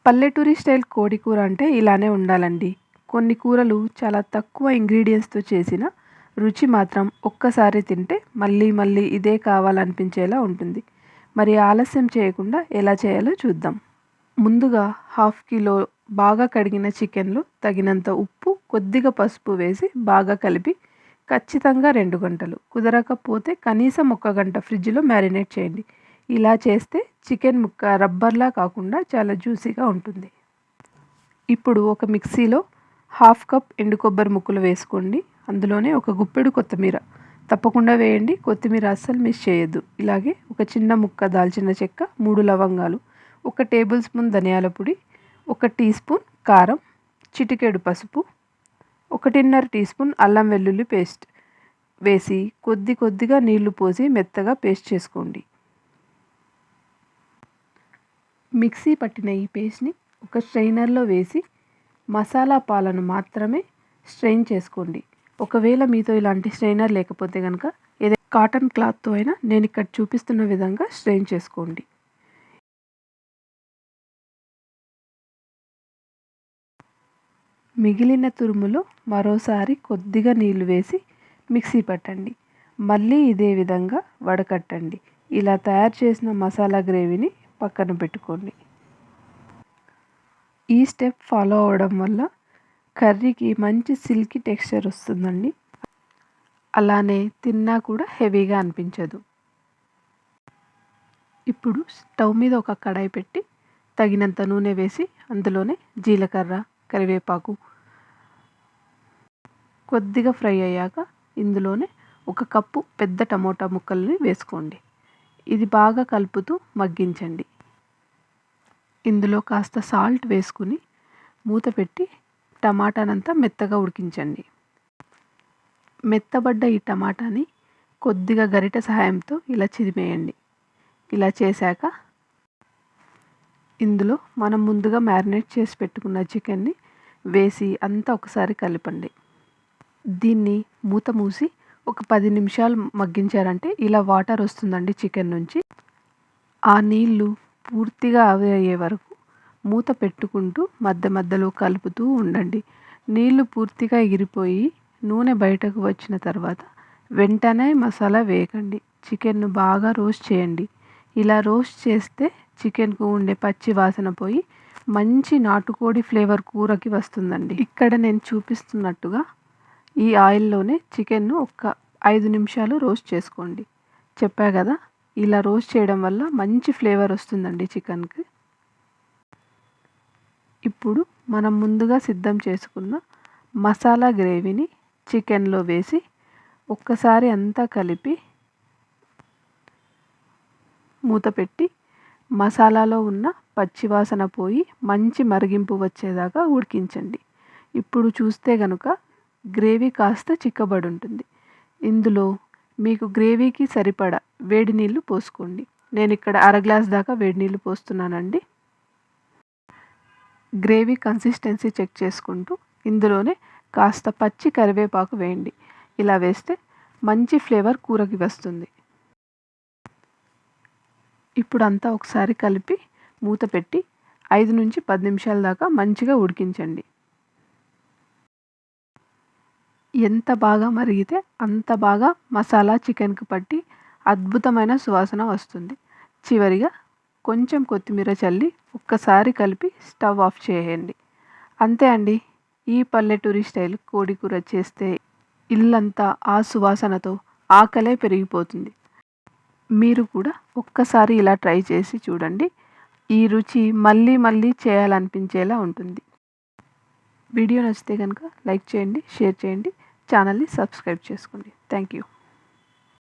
పల్లెటూరి స్టైల్ కోడి కూర అంటే ఇలానే ఉండాలండి. కొన్ని కూరలు చాలా తక్కువ ఇంగ్రీడియెంట్స్‌తో చేసిన రుచి మాత్రం ఒక్కసారి తింటే మళ్ళీ మళ్ళీ ఇదే కావాలనిపించేలా ఉంటుంది. మరి ఆలస్యం చేయకుండా ఎలా చేయాలో చూద్దాం. ముందుగా హాఫ్ కిలో బాగా కడిగిన చికెన్‌లో తగినంత ఉప్పు, కొద్దిగా పసుపు వేసి బాగా కలిపి ఖచ్చితంగా 2 గంటలు, కుదరకపోతే కనీసం 1 గంట ఫ్రిడ్జ్‌లో మ్యారినేట్ చేయండి. ఇలా చేస్తే చికెన్ ముక్క రబ్బర్‌లా కాకుండా చాలా జ్యూసీగా ఉంటుంది. ఇప్పుడు ఒక మిక్సీలో హాఫ్ కప్ ఎండు కొబ్బరి ముక్కలు వేసుకోండి. అందులోనే ఒక గుప్పెడు కొత్తిమీర తప్పకుండా వేయండి. కొత్తిమీర అస్సలు మిస్ చేయొద్దు. ఇలాగే ఒక చిన్న ముక్క దాల్చిన చెక్క, 3 లవంగాలు, 1 టేబుల్ స్పూన్ ధనియాల పొడి, 1 టీ స్పూన్ కారం, చిటికెడు పసుపు, 1.5 టీ స్పూన్ అల్లం వెల్లుల్లి పేస్ట్ వేసి కొద్దిగా నీళ్లు పోసి మెత్తగా పేస్ట్ చేసుకోండి. మిక్సీ పట్టిన ఈ పేస్ట్‌ని ఒక స్ట్రైనర్‌లో వేసి మసాలా పాలను మాత్రమే స్ట్రెయిన్ చేసుకోండి. ఒకవేళ మీతో ఇలాంటి స్ట్రైనర్ లేకపోతే గనక ఏదైనా కాటన్ క్లాత్‌తో అయినా నేను ఇక్కడ చూపిస్తున్న విధంగా స్ట్రెయిన్ చేసుకోండి. మిగిలిన తురుములో మరోసారి కొద్దిగా నీళ్లు వేసి మిక్సీ పట్టండి. మళ్ళీ ఇదే విధంగా వడకట్టండి. ఇలా తయారు చేసిన మసాలా గ్రేవీని పక్కన పెట్టుకోండి. ఈ స్టెప్ ఫాలో అవ్వడం వల్ల కర్రీకి మంచి సిల్కీ టెక్స్చర్ వస్తుందండి. అలానే తిన్నా కూడా హెవీగా అనిపించదు. ఇప్పుడు స్టవ్ మీద ఒక కడాయి పెట్టి తగినంత నూనె వేసి అందులోనే జీలకర్ర, కరివేపాకు కొద్దిగా ఫ్రై అయ్యాక ఇందులోనే 1 కప్పు పెద్ద టమోటా ముక్కల్ని వేసుకోండి. ఇది బాగా కలుపుతూ మగ్గించండి. ఇందులో కాస్త సాల్ట్ వేసుకుని మూత పెట్టి టమాటానంతా మెత్తగా ఉడికించండి. మెత్తబడ్డ ఈ టమాటాని కొద్దిగా గరిటె సహాయంతో ఇలా చిదిమేయండి. ఇలా చేశాక ఇందులో మనం ముందుగా మ్యారినేట్ చేసి పెట్టుకున్న చికెన్ని వేసి అంతా ఒకసారి కలపండి. దీన్ని మూత మూసి ఒక 10 నిమిషాలు మగ్గించారంటే ఇలా వాటర్ వస్తుందండి చికెన్ నుంచి. ఆ నీళ్లు పూర్తిగా ఆవిరయ్యే వరకు మూత పెట్టుకుంటూ మధ్యలో కలుపుతూ ఉండండి. నీళ్లు పూర్తిగా ఎగిరిపోయి నూనె బయటకు వచ్చిన తర్వాత వెంటనే మసాలా వేయకండి. చికెన్ను బాగా రోస్ట్ చేయండి. ఇలా రోస్ట్ చేస్తే చికెన్కు ఉండే పచ్చి వాసన పోయి మంచి నాటుకోడి ఫ్లేవర్ కూరకి వస్తుందండి. ఇక్కడ నేను చూపిస్తున్నట్టుగా ఈ ఆయిల్లోనే చికెన్ను ఒక 5 నిమిషాలు రోస్ట్ చేసుకోండి. చెప్పా కదా, ఇలా రోస్ట్ చేయడం వల్ల మంచి ఫ్లేవర్ వస్తుందండి చికెన్కి. ఇప్పుడు మనం ముందుగా సిద్ధం చేసుకున్న మసాలా గ్రేవీని చికెన్లో వేసి ఒక్కసారి అంతా కలిపి మూత పెట్టి మసాలాలో ఉన్న పచ్చివాసన పోయి మంచి మరిగింపు వచ్చేదాకా ఉడికించండి. ఇప్పుడు చూస్తే కనుక గ్రేవీ కాస్త చిక్కబడి ఉంటుంది. ఇందులో మీకు గ్రేవీకి సరిపడా వేడి నీళ్ళు పోసుకోండి. నేను ఇక్కడ 1/2 గ్లాస్ దాకా వేడి నీళ్ళు పోస్తున్నానండి. గ్రేవీ కన్సిస్టెన్సీ చెక్ చేసుకుంటూ ఇందులోనే కాస్త పచ్చి కరివేపాకు వేయండి. ఇలా వేస్తే మంచి ఫ్లేవర్ కూరకి వస్తుంది. ఇప్పుడు అంతా ఒకసారి కలిపి మూత పెట్టి 5 నుంచి 10 నిమిషాల దాకా మంచిగా ఉడికించండి. ఎంత బాగా మరిగితే అంత బాగా మసాలా చికెన్కి పట్టి అద్భుతమైన సువాసన వస్తుంది. చివరిగా కొంచెం కొత్తిమీర చల్లి ఒక్కసారి కలిపి స్టవ్ ఆఫ్ చేయండి. అంతే అండి. ఈ పల్లెటూరి స్టైల్ కోడి కూర చేస్తే ఇల్లంతా ఆ సువాసనతో ఆకలే పెరిగిపోతుంది. మీరు కూడా ఒక్కసారి ఇలా ట్రై చేసి చూడండి. ఈ రుచి మళ్ళీ మళ్ళీ చేయాలనిపించేలా ఉంటుంది. వీడియో నచ్చితే కనుక లైక్ చేయండి, షేర్ చేయండి, ఛానల్ని సబ్స్క్రైబ్ చేసుకోండి. Thank you.